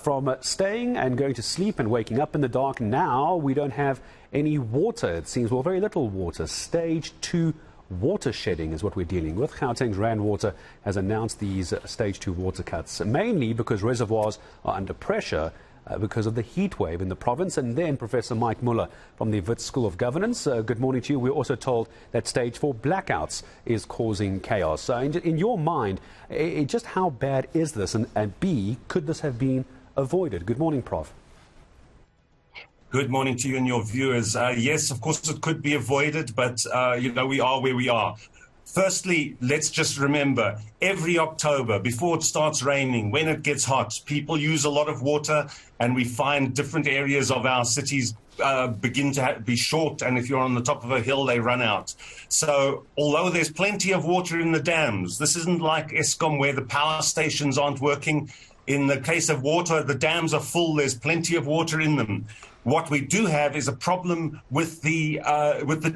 From staying and going to sleep and waking up in the dark, now we don't have any water. It seems, well, very little water. Stage 2 water shedding is what we're dealing with. Gauteng's Rand Water has announced these Stage 2 water cuts, mainly because reservoirs are under pressure because of the heat wave in the province. And then Professor Muller from the Wits School of Governance, good morning to you. We're also told that Stage 4 blackouts is causing chaos. So in your mind, just how bad is this? And B, could this have been avoided? Good morning, Prof. Good morning to you and your viewers. Yes, of course it could be avoided, but we are where we are. Firstly, let's just remember, every October, before it starts raining, when it gets hot, people use a lot of water, and we find different areas of our cities begin to be short, and if you're on the top of a hill, they run out. So although there's plenty of water in the dams, this isn't like Eskom where the power stations aren't working. In the case of water, the dams are full. There's plenty of water in them. What we do have is a problem with the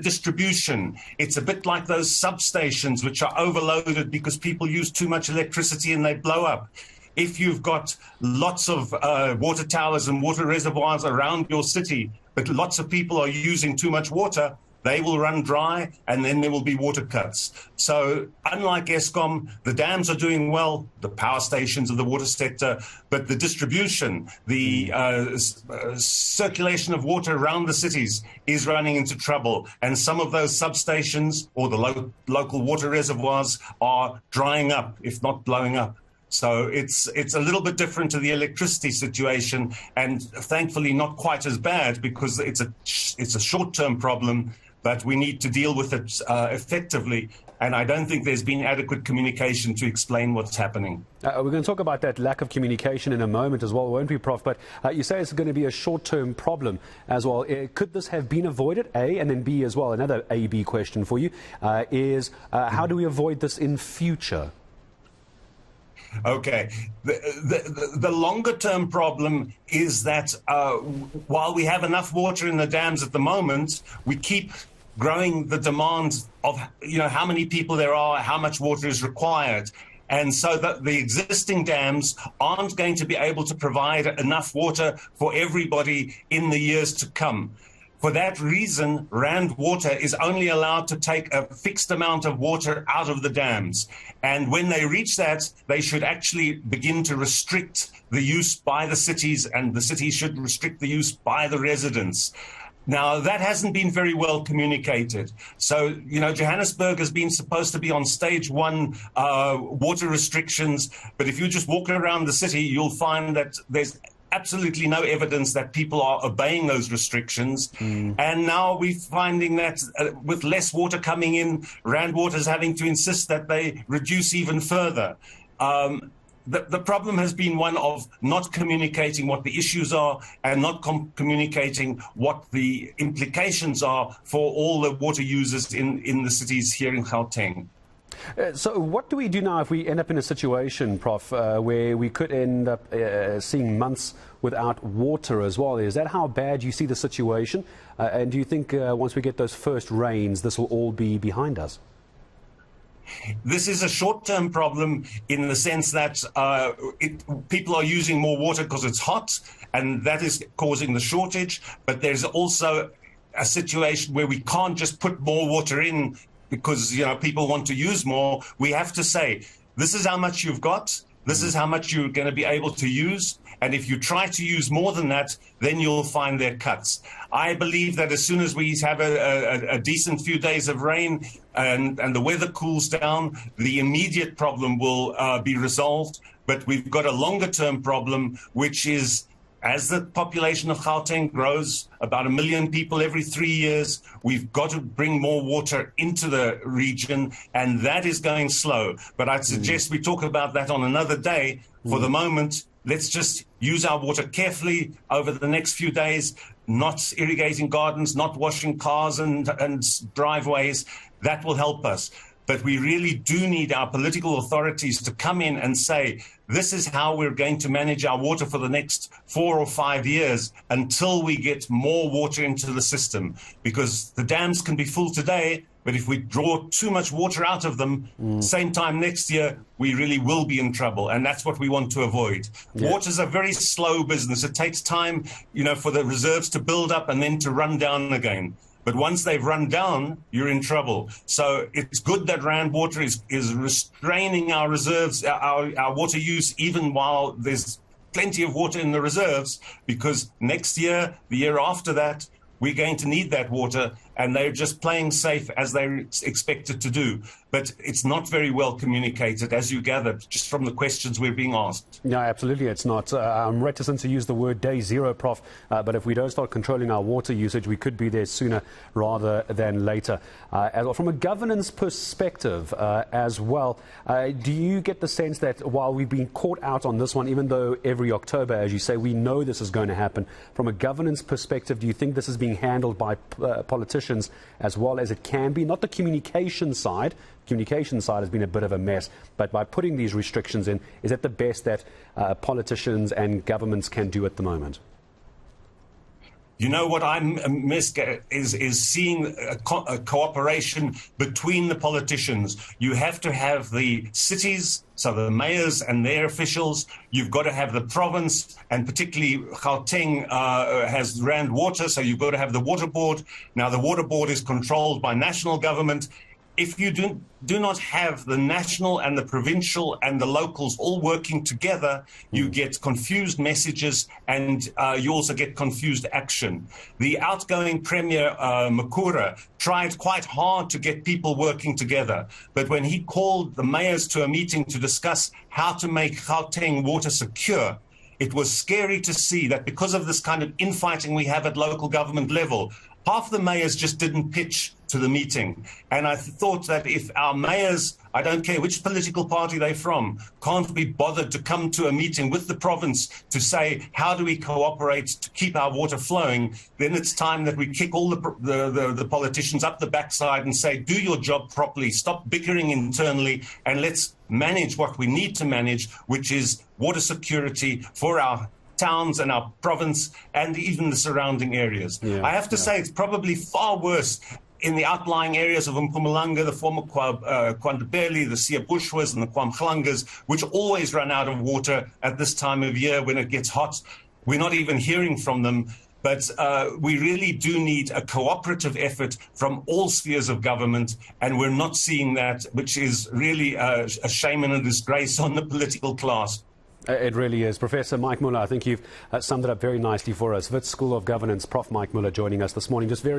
distribution. It's a bit like those substations which are overloaded because people use too much electricity and they blow up. If you've got lots of water towers and water reservoirs around your city, but lots of people are using too much water, they will run dry, and then there will be water cuts. So unlike Eskom, the dams are doing well, the power stations of the water sector, but the distribution, the circulation of water around the cities is running into trouble. And some of those substations or the local water reservoirs are drying up, if not blowing up. So it's a little bit different to the electricity situation, and thankfully not quite as bad because it's a short-term problem. But we need to deal with it effectively. And I don't think there's been adequate communication to explain what's happening. We're going to talk about that lack of communication in a moment as well, won't we, Prof? But you say it's going to be a short-term problem as well. Could this have been avoided, A? And then B as well, another A-B question for you, is how do we avoid this in future? Okay. The longer-term problem is that while we have enough water in the dams at the moment, we keep growing the demand of how many people there are, how much water is required. And so that the existing dams aren't going to be able to provide enough water for everybody in the years to come. For that reason, Rand Water is only allowed to take a fixed amount of water out of the dams. And when they reach that, they should actually begin to restrict the use by the cities, and the cities should restrict the use by the residents. Now, that hasn't been very well communicated. So, Johannesburg has been supposed to be on Stage 1 water restrictions, but if you just walk around the city, you'll find that there's absolutely no evidence that people are obeying those restrictions. And now we're finding that with less water coming in, Rand Water is having to insist that they reduce even further. The problem has been one of not communicating what the issues are and not communicating what the implications are for all the water users in the cities here in Gauteng. So what do we do now if we end up in a situation, Prof, where we could end up seeing months without water as well? Is that how bad you see the situation? And do you think once we get those first rains, this will all be behind us? This is a short-term problem in the sense that people are using more water because it's hot, and that is causing the shortage. But there's also a situation where we can't just put more water in because people want to use more. We have to say, this is how much you've got, this is how much you're going to be able to use, and if you try to use more than that, then you'll find there cuts. I believe that as soon as we have a decent few days of rain and the weather cools down, the immediate problem will be resolved. But we've got a longer-term problem, which is as the population of Gauteng grows, about 1 million people every 3 years, we've got to bring more water into the region, and that is going slow. But I'd suggest we talk about that on another day. For the moment, let's just use our water carefully over the next few days, not irrigating gardens, not washing cars and driveways. That will help us. But we really do need our political authorities to come in and say, this is how we're going to manage our water for the next 4 or 5 years until we get more water into the system. Because the dams can be full today, But if we draw too much water out of them, same time next year, we really will be in trouble. And that's what we want to avoid. Yeah. Water's a very slow business. It takes time, for the reserves to build up and then to run down again. But once they've run down, you're in trouble. So it's good that Rand Water is restraining our reserves, our water use, even while there's plenty of water in the reserves, because next year, the year after that, we're going to need that water, and they're just playing safe as they're expected to do. But it's not very well communicated, as you gather, just from the questions we're being asked. No, absolutely it's not. I'm reticent to use the word day zero, Prof, but if we don't start controlling our water usage, we could be there sooner rather than later. From a governance perspective as well, do you get the sense that while we've been caught out on this one, even though every October, as you say, we know this is going to happen, from a governance perspective, do you think this is being handled by politicians as well as it can be? Not the communication side. Communication side has been a bit of a mess, but by putting these restrictions in, is that the best that politicians and governments can do at the moment? You know what I miss is seeing a cooperation between the politicians. You have to have the cities, so the mayors and their officials. You've got to have the province, and particularly Gauteng has Rand Water, so you've got to have the water board. Now, the water board is controlled by national government. If you do not have the national and the provincial and the locals all working together, you get confused messages, and you also get confused action. The outgoing Premier, Muller, tried quite hard to get people working together. But when he called the mayors to a meeting to discuss how to make Gauteng water secure, it was scary to see that because of this kind of infighting we have at local government level, half the mayors just didn't pitch to the meeting. And I thought that if our mayors, I don't care which political party they're from, can't be bothered to come to a meeting with the province to say, how do we cooperate to keep our water flowing, then it's time that we kick all the politicians up the backside and say, do your job properly, stop bickering internally, and let's manage what we need to manage, which is water security for our towns and our province and even the surrounding areas. I have to say it's probably far worse in the outlying areas of Mpumalanga, the former KwaNdebele, the Siyabushwas and the KwaMhlangas, which always run out of water at this time of year when it gets hot. We're not even hearing from them. But we really do need a cooperative effort from all spheres of government, and we're not seeing that, which is really a shame and a disgrace on the political class. It really is. Professor Mike Muller, I think you've summed it up very nicely for us. Wits School of Governance, Prof. Mike Muller joining us this morning. Just very